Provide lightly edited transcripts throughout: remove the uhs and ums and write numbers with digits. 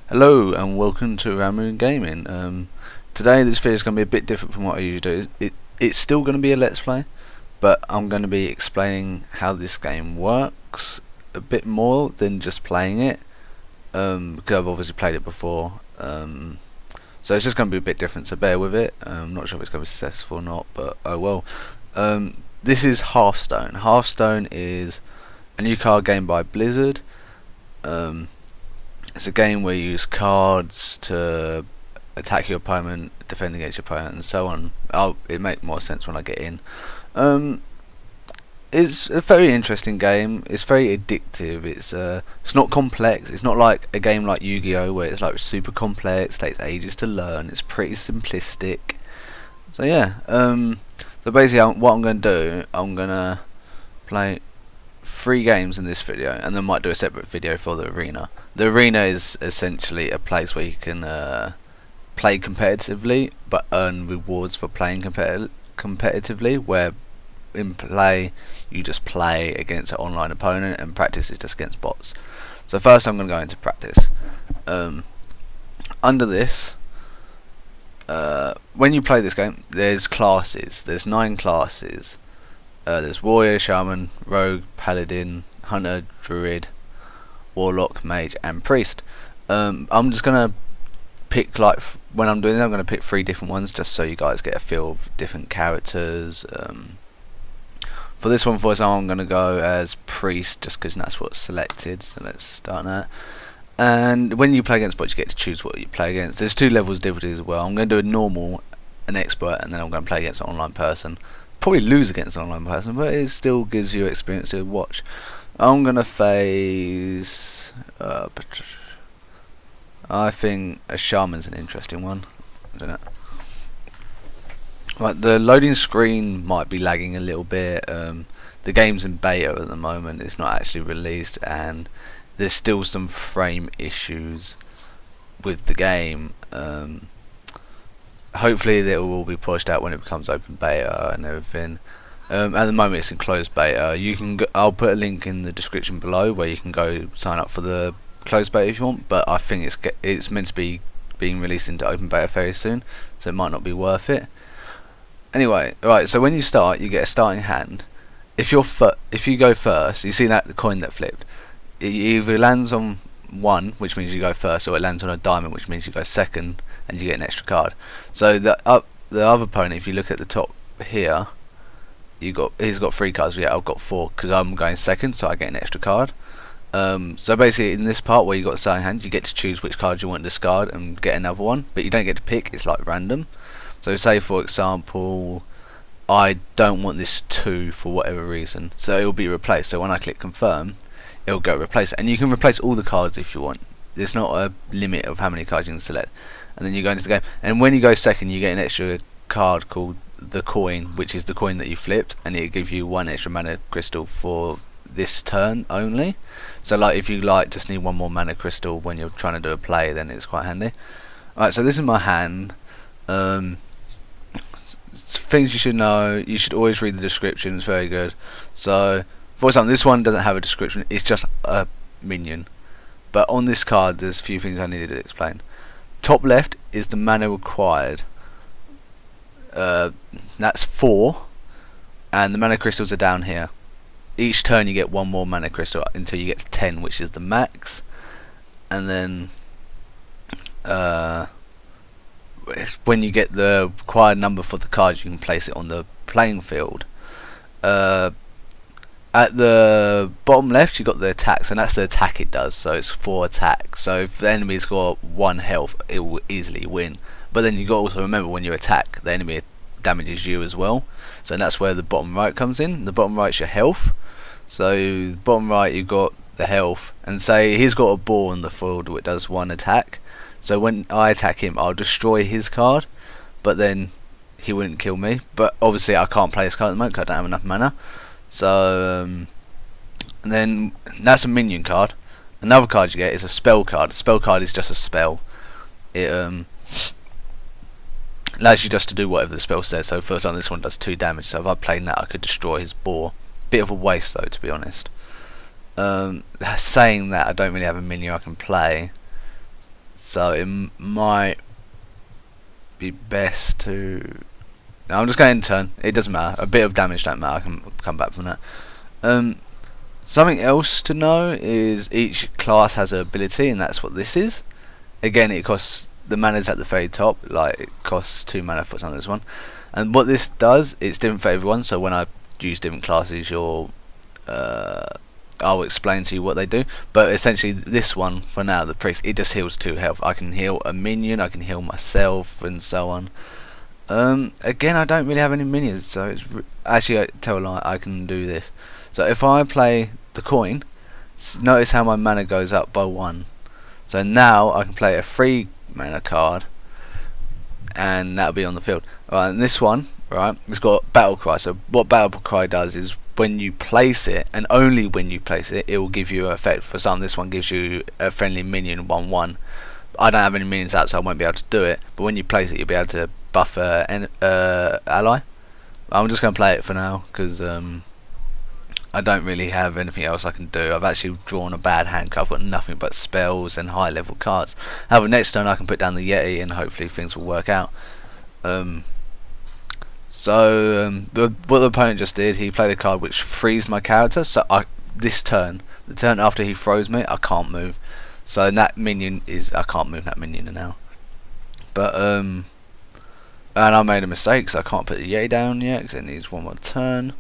Hello and welcome to RamuneGaming. Today this video is going to be a bit different from what I usually do. It's still going to be a let's play, but I'm going to be explaining how this game works a bit more than just playing it, because I've obviously played it before. So it's just going to be a bit different, so bear with it. I'm not sure if it's going to be successful or not, but oh well. This is Hearthstone. Hearthstone is a new card game by Blizzard. It's a game where you use cards to attack your opponent, defend against your opponent, and so on. It makes more sense when I get in. It's a very interesting game. It's very addictive. It's not complex. It's not like a game like Yu-Gi-Oh, where it's like super complex, takes ages to learn. It's pretty simplistic. So yeah. So basically, what I'm going to do, I'm going to play 3 games in this video, and then might do a separate video for the arena. The arena is essentially a place where you can play competitively but earn rewards for playing competitively, where in play you just play against an online opponent and practice is just against bots. So first I'm going to go into practice. Under this, when you play this game, there's classes. There's 9 classes. There's Warrior, Shaman, Rogue, Paladin, Hunter, Druid, Warlock, Mage, and Priest. I'm just gonna pick, like, when I'm doing it, I'm gonna pick 3 different ones just so you guys get a feel of different characters. For this one, for example, I'm gonna go as Priest just because that's what's selected. So let's start that. And when you play against bots, you get to choose what you play against. There's 2 levels of difficulty as well. I'm gonna do a normal, an expert, and then I'm gonna play against an online person. Probably lose against an online person, but it still gives you experience to watch. I'm gonna face I think a shaman's an interesting one. I don't know. Right, the loading screen might be lagging a little bit. The game's in beta at the moment. It's not actually released, and there's still some frame issues with the game. Hopefully they will all be pushed out when it becomes open beta and everything. At the moment it's in closed beta. You can I'll put a link in the description below where you can go sign up for the closed beta if you want, but I think it's meant to be being released into open beta very soon, so it might not be worth it. Anyway, right, so when you start, you get a starting hand. If you go first, you see that the coin that flipped, it either lands on 1, which means you go first, or it lands on a diamond, which means you go second, and you get an extra card. So the other opponent, if you look at the top here, he's got 3 cards. Yeah, I've got 4 because I'm going second, so I get an extra card. So basically, in this part where you got a starting hand, you get to choose which card you want to discard and get another one, but you don't get to pick. It's like random. So say for example, I don't want this 2 for whatever reason, so it will be replaced. So when I click confirm, it'll go replace it, and you can replace all the cards if you want. There's not a limit of how many cards you can select. And then you go into the game, and when you go second, you get an extra card called the coin, which is the coin that you flipped, and it gives you 1 extra mana crystal for this turn only. So like if you just need 1 more mana crystal when you're trying to do a play, then it's quite handy. Alright, so this is my hand. Things you should know: you should always read the description. It's very good. So for example, this one doesn't have a description, it's just a minion. But on this card there's a few things I needed to explain. Top left is the mana required. That's 4, and the mana crystals are down here. Each turn you get 1 more mana crystal until you get to 10, which is the max. And then when you get the required number for the cards, you can place it on the playing field. At the bottom left, you've got the attacks, and that's the attack it does. So it's 4 attacks. So if the enemy's got 1 health, it will easily win. But then you've got to also remember, when you attack, the enemy damages you as well. So that's where the bottom right comes in. The bottom right's your health. So bottom right, you've got the health, and say he's got a ball on the field which does 1 attack. So when I attack him, I'll destroy his card, but then he wouldn't kill me. But obviously I can't play his card at the moment because I don't have enough mana. So and then that's a minion card. Another card you get is a spell card. A spell card is just a spell. It allows you just to do whatever the spell says. So for example, this one does 2 damage. So if I played that, I could destroy his boar. Bit of a waste though, to be honest. Saying that, I don't really have a minion I can play. so it might be best to. No, I'm just going to turn. It doesn't matter. A bit of damage don't matter. I can come back from that. Something else to know is each class has an ability, and that's what this is. Again, it costs the mana's at the very top. Like it costs 2 mana for some of this one. And what this does, it's different for everyone. So when I use different classes, I'll explain to you what they do. But essentially, this one for now, the priest, it just heals 2 health. I can heal a minion, I can heal myself, and so on. Again, I don't really have any minions, so it's actually I tell a lie, I can do this. So if I play the coin, notice how my mana goes up by 1. So now I can play a 3 mana card, and that'll be on the field. Right, and this one, right, it's got Battle Cry. So what Battle Cry does is when you place it, and only when you place it, it will give you an effect. For some, this one gives you a friendly minion 1/1. I don't have any minions out, so I won't be able to do it. But when you place it, you'll be able to buff ally. I'm just going to play it for now because I don't really have anything else I can do. I've actually drawn a bad hand card. I've got nothing but spells and high level cards. However, next turn I can put down the Yeti and hopefully things will work out. What the opponent just did, he played a card which frees my character. So this turn, the turn after he throws me, I can't move. So that minion is, I can't move that minion now. But and I made a mistake, so I can't put the Yeti down yet because it needs 1 more turn.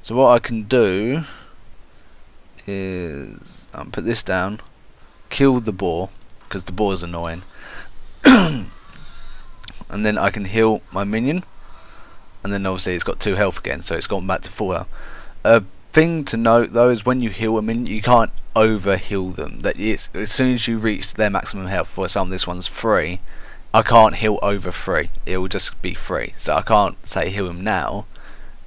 So what I can do is put this down, kill the boar because the boar is annoying, and then I can heal my minion, and then obviously it's got 2 health again, so it's gone back to 4 health. A thing to note though is when you heal a minion, you can't over heal them. That as soon as you reach their maximum health, for some this one's 3. I can't heal over 3. It will just be 3. So I can't say heal him now,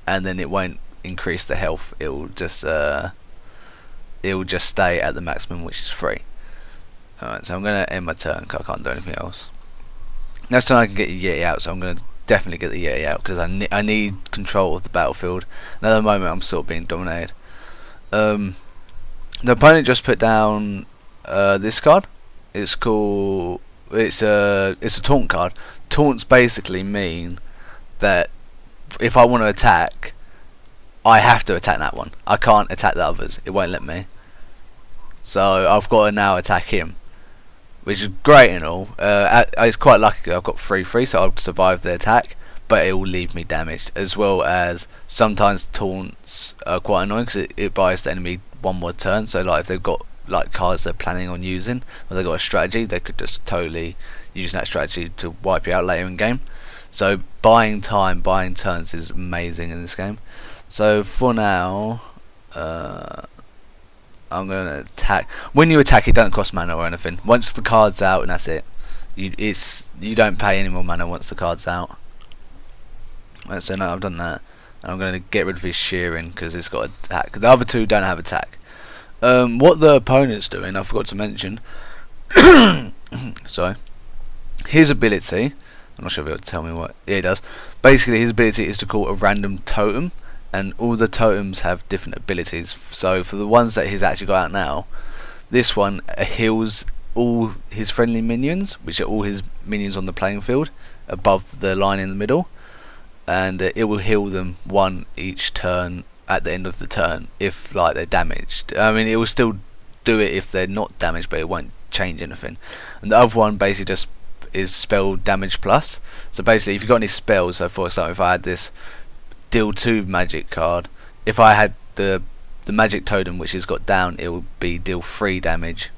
and then it won't increase the health. It will just stay at the maximum, which is 3. Alright, so I'm gonna end my turn because I can't do anything else. Next time I can get the Yeti out, so I'm gonna definitely get the Yeti out because I need control of the battlefield. And at the moment, I'm sort of being dominated. The opponent just put down this card. It's called. It's a taunt card. Taunts basically mean that if I want to attack, I have to attack that one. I can't attack the others. It won't let me. So I've got to now attack him, which is great and all. It's quite lucky. I've got 3/3, so I'll survive the attack, but it will leave me damaged. As well as sometimes taunts are quite annoying because it buys the enemy 1 more turn. So like if they've got like cards they're planning on using, or they've got a strategy, they could just totally use that strategy to wipe you out later in game. So buying time, buying turns is amazing in this game. So for now, I'm going to attack. When you attack, it doesn't cost mana or anything. Once the card's out, and that's it. You don't pay any more mana once the card's out. Right, so now I've done that. And I'm going to get rid of his shearing because it's got attack. The other 2 don't have attack. What the opponent's doing, I forgot to mention. Sorry. His ability, I'm not sure if it'll tell me what. Yeah, it does. Basically, his ability is to call a random totem, and all the totems have different abilities. So for the ones that he's actually got out now, this one heals all his friendly minions, which are all his minions on the playing field, above the line in the middle, and it will heal them 1 each turn at the end of the turn if like they're damaged. I mean, it will still do it if they're not damaged, but it won't change anything. And the other one basically just is spell damage plus. So basically, if you've got any spells, so for example, if I had this deal 2 magic card, if I had the magic totem which has got down, it will be deal 3 damage.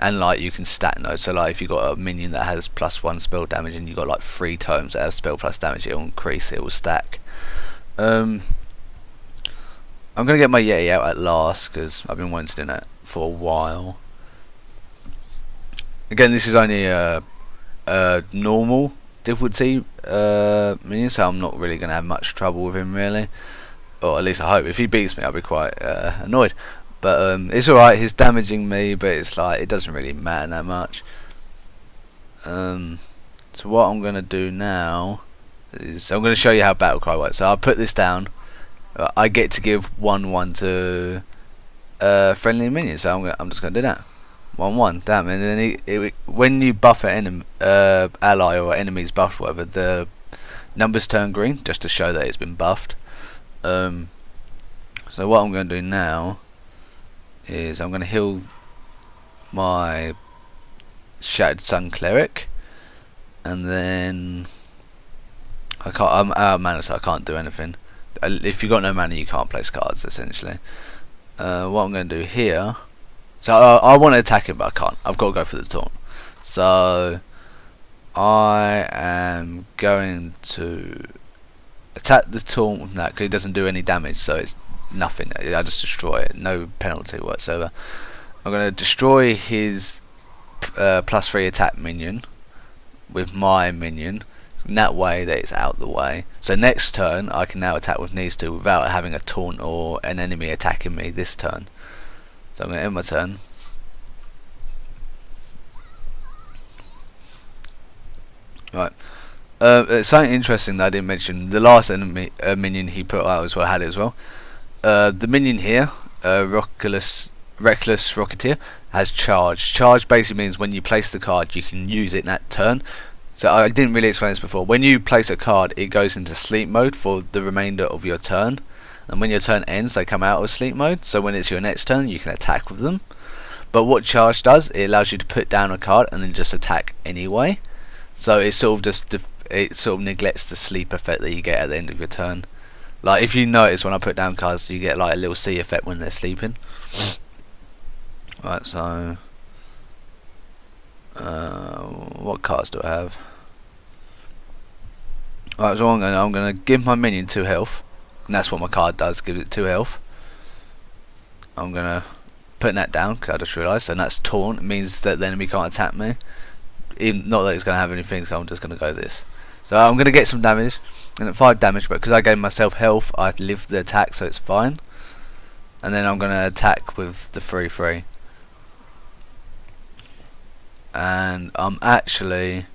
And like you can stack those. So like if you've got a minion that has +1 spell damage and you've got like 3 totems that have spell plus damage, it will increase, it will stack. I'm going to get my Yeti out at last because I've been wanting to do that for a while. Again, this is only a normal difficulty minion, so I'm not really going to have much trouble with him really. Or at least I hope. If he beats me, I'll be quite annoyed. But it's alright, he's damaging me, but it's like, it doesn't really matter that much. So what I'm going to do now is, I'm going to show you how Battle Cry works. So I'll put this down. I get to give 1/1 to friendly minions, so I'm just going to do that. 1-1. Damn. And then when you buff an ally or enemy's buffed, whatever, the numbers turn green just to show that it's been buffed. So what I'm going to do now is I'm going to heal my Shattered Sun Cleric, and then I'm out of mana, so I can't do anything. If you've got no mana, you can't place cards, essentially. What I'm going to do here, so I want to attack him, but I can't. I've got to go for the taunt. So I am going to attack the taunt with that, because it doesn't do any damage, so it's nothing. I just destroy it, no penalty whatsoever. I'm going to destroy his +3 attack minion with my minion, in that way that it's out the way. So next turn I can now attack with these two without having a taunt or an enemy attacking me this turn. So I'm going to end my turn. Right. Something interesting that I didn't mention, the last enemy minion he put out as well had it as well. The minion here, Reckless Rocketeer, has charge. Charge basically means when you place the card you can use it in that turn. So I didn't really explain this before. When you place a card, it goes into sleep mode for the remainder of your turn, and when your turn ends they come out of sleep mode, so when it's your next turn you can attack with them. But what charge does, it allows you to put down a card and then just attack anyway. So it sort of neglects the sleep effect that you get at the end of your turn. Like if you notice when I put down cards, you get like a little C effect when they're sleeping. Right, so what cards do I have? Alright, so I'm gonna give my minion 2 health, and that's what my card does, gives it 2 health. I'm gonna put that down because I just realised, and that's taunt. It means that the enemy can't attack me. Even not that it's gonna have anything, so I'm just gonna go this. So I'm gonna get some damage, and at 5 damage, but because I gave myself health, I lived the attack, so it's fine. And then I'm gonna attack with the 3/3. And I'm actually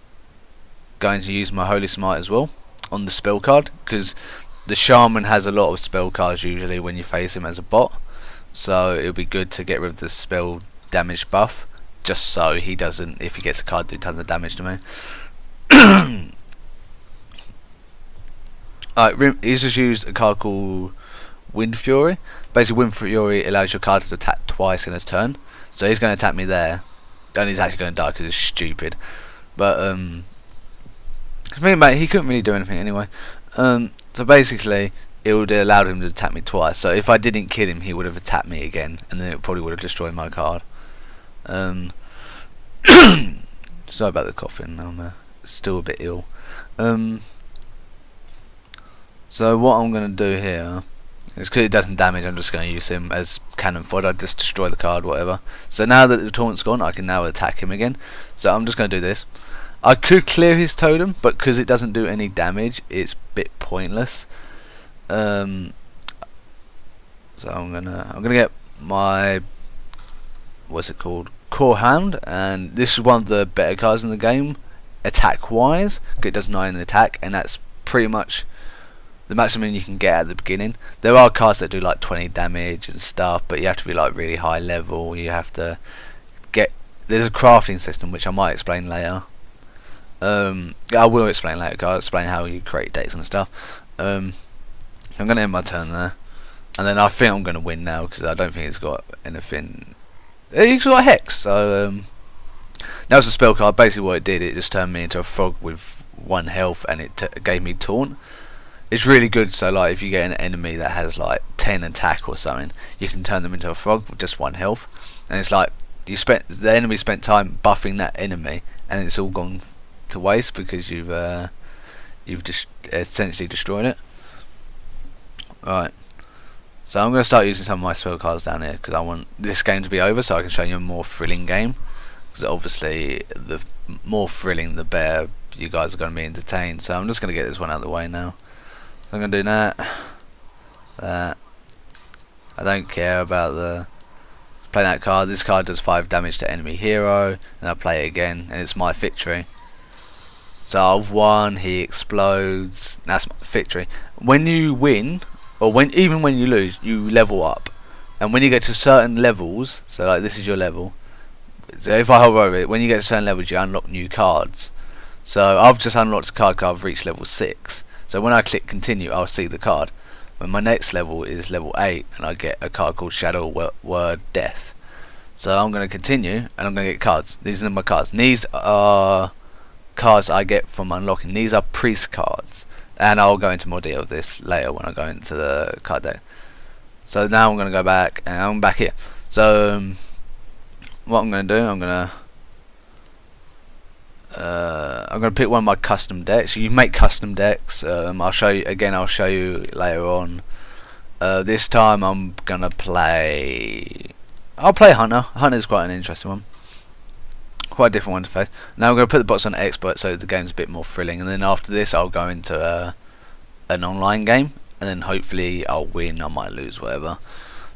going to use my Holy Smite as well on the spell card, because the Shaman has a lot of spell cards usually when you face him as a bot, so it'll be good to get rid of the spell damage buff, just so he doesn't, if he gets a card, do tons of damage to me. Alright, he's just used a card called Wind Fury. Basically Wind Fury allows your card to attack twice in a turn, so he's going to attack me there. And he's actually going to die because he's stupid. But he couldn't really do anything anyway. So basically, it would have allowed him to attack me twice. So if I didn't kill him, he would have attacked me again, and then it probably would have destroyed my card. Sorry about the coughing. I'm still a bit ill. So what I'm going to do here, it's because it doesn't damage, I'm just going to use him as cannon fodder, just destroy the card, whatever. So now that the taunt's gone, I can now attack him again. So I'm just going to do this. I could clear his totem, but because it doesn't do any damage, it's a bit pointless. So I'm gonna get my, what's it called, Core Hound, and this is one of the better cards in the game, attack wise. It does 9 in attack, and that's pretty much the maximum you can get at the beginning. There are cards that do like 20 damage and stuff, but you have to be like really high level. You have to get, there's a crafting system which I might explain later. I will explain later, I'll explain how you create decks and stuff. I'm going to end my turn there, and then I think I'm going to win now because I don't think it's got anything. It's got a Hex, so that was a spell card. Basically what it did, it just turned me into a frog with 1 health, and it gave me taunt. It's really good, so like if you get an enemy that has like 10 attack or something, you can turn them into a frog with just 1 health, and it's like the enemy spent time buffing that enemy, and it's all gone to waste because you've just essentially destroyed it. Right, so I'm going to start using some of my spell cards down here because I want this game to be over so I can show you a more thrilling game, because obviously the more thrilling the better you guys are going to be entertained. So I'm just going to get this one out of the way now. I'm going to do that. I don't care about the play that card. This card does 5 damage to enemy hero, and I play it again, and it's my victory. So I've won. He explodes. That's my victory. When you win, or even when you lose, you level up, and when you get to certain levels, so like this is your level, So if I hover over it, when you get to certain levels, you unlock new cards. So I've just unlocked a card because I've reached level 6. So when I click continue, I'll see the card. When my next level is level 8, and I get a card called Shadow Word Death. So I'm going to continue, and I'm going to get cards. These are my cards. And these are cards I get from unlocking. These are priest cards, and I'll go into more detail of this later when I go into the card deck. So now I'm going to go back, and I'm back here. So what I'm going to do, I'm going to pick one of my custom decks. You make custom decks. I'll show you again. I'll show you later on. This time I'm gonna play. I'll play Hunter. Hunter's quite an interesting one. Quite a different one to face. Now I'm gonna put the bots on expert so the game's a bit more thrilling. And then after this, I'll go into an online game, and then hopefully I'll win. I might lose, whatever.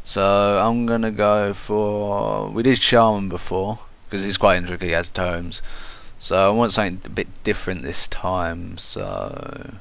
So I'm gonna go for. We did Shaman before because he's quite intricate. He has tomes. So I want something a bit different this time. So